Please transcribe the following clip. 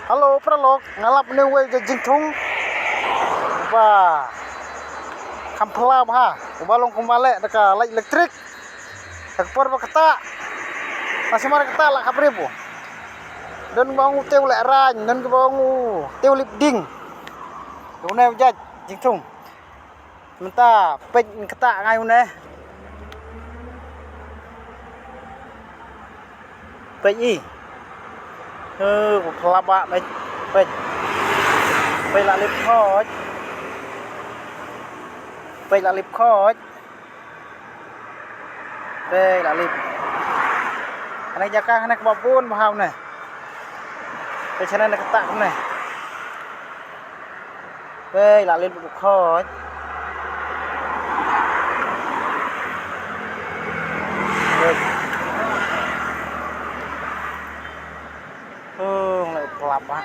Halo pralog ngalap ni we jingtung ba kampla ba kubalong kumale deka light elektrik ekpor ba kata masih mara kata lah kapre po dan bangu teu le ran dan bangu teu lip ding une jaj jingtung menta pej kata ngai une pej i pelaba pej pej la lip khoj pej la lip khoj pej la lip anh jaka anh ke babun bahau ne pe chana ne kata ne pej la lip khoj lại pelaba